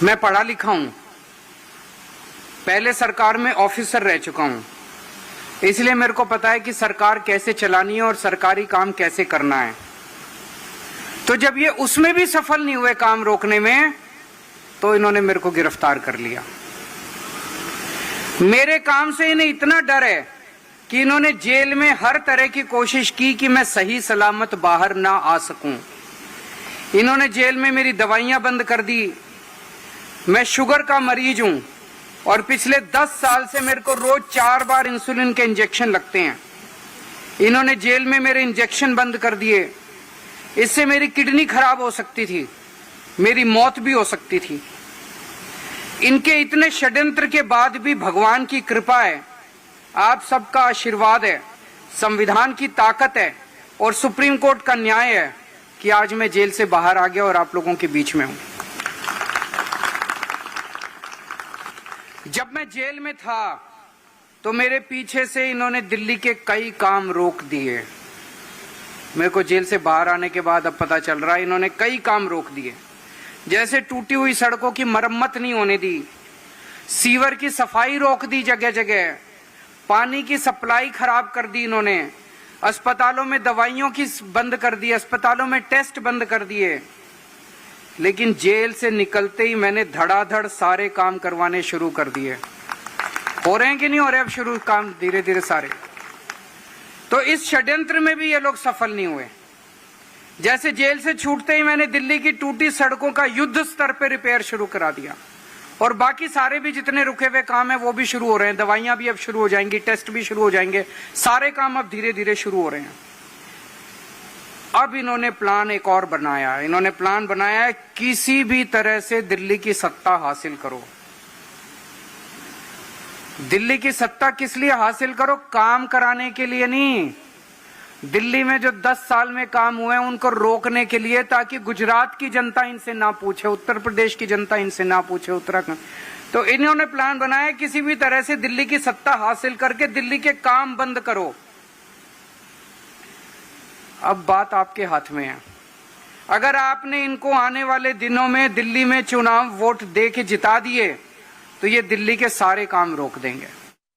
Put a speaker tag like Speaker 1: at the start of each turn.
Speaker 1: मैं पढ़ा लिखा हूं, पहले सरकार में ऑफिसर रह चुका हूं, इसलिए मेरे को पता है कि सरकार कैसे चलानी है और सरकारी काम कैसे करना है। तो जब ये उसमें भी सफल नहीं हुए काम रोकने में, तो इन्होंने मेरे को गिरफ्तार कर लिया। मेरे काम से इन्हें इतना डर है कि इन्होंने जेल में हर तरह की कोशिश की कि मैं सही सलामत बाहर ना आ सकूं। इन्होंने जेल में मेरी दवाइयां बंद कर दी। मैं शुगर का मरीज हूं और पिछले 10 साल से मेरे को रोज 4 बार इंसुलिन के इंजेक्शन लगते हैं। इन्होंने जेल में मेरे इंजेक्शन बंद कर दिए। इससे मेरी किडनी खराब हो सकती थी, मेरी मौत भी हो सकती थी। इनके इतने षड्यंत्र के बाद भी भगवान की कृपा है, आप सबका आशीर्वाद है, संविधान की ताकत है और सुप्रीम कोर्ट का न्याय है कि आज मैं जेल से बाहर आ गया और आप लोगों के बीच में हूं। जब मैं जेल में था तो मेरे पीछे से इन्होंने दिल्ली के कई काम रोक दिए। मेरे को जेल से बाहर आने के बाद अब पता चल रहा है इन्होंने कई काम रोक दिए, जैसे टूटी हुई सड़कों की मरम्मत नहीं होने दी, सीवर की सफाई रोक दी, जगह जगह पानी की सप्लाई खराब कर दी इन्होंने, अस्पतालों में दवाइयों की बंद कर दी, अस्पतालों में टेस्ट बंद कर दिए। लेकिन जेल से निकलते ही मैंने धड़ाधड़ सारे काम करवाने शुरू कर दिए। हो रहे हैं कि नहीं हो रहे अब शुरू काम धीरे धीरे सारे? तो इस षड्यंत्र में भी ये लोग सफल नहीं हुए। जैसे जेल से छूटते ही मैंने दिल्ली की टूटी सड़कों का युद्ध स्तर पे रिपेयर शुरू करा दिया और बाकी सारे भी जितने रुके हुए काम है वो भी शुरू हो रहे हैं। दवाइयां भी अब शुरू हो जाएंगी, टेस्ट भी शुरू हो जाएंगे, सारे काम अब धीरे धीरे शुरू हो रहे हैं। अब इन्होंने प्लान एक और बनाया। इन्होंने प्लान बनाया है किसी भी तरह से दिल्ली की सत्ता हासिल करो। दिल्ली की सत्ता किस लिए हासिल करो? काम कराने के लिए नहीं। दिल्ली में जो 10 साल में काम हुए हैं उनको रोकने के लिए, ताकि गुजरात की जनता इनसे ना पूछे, उत्तर प्रदेश की जनता इनसे ना पूछे, उत्तराखंड। तो इन्होंने प्लान बनाया किसी भी तरह से दिल्ली की सत्ता हासिल करके दिल्ली के काम बंद करो। अब बात आपके हाथ में है। अगर आपने इनको आने वाले दिनों में दिल्ली में चुनाव वोट दे के जिता दिए तो ये दिल्ली के सारे काम रोक देंगे।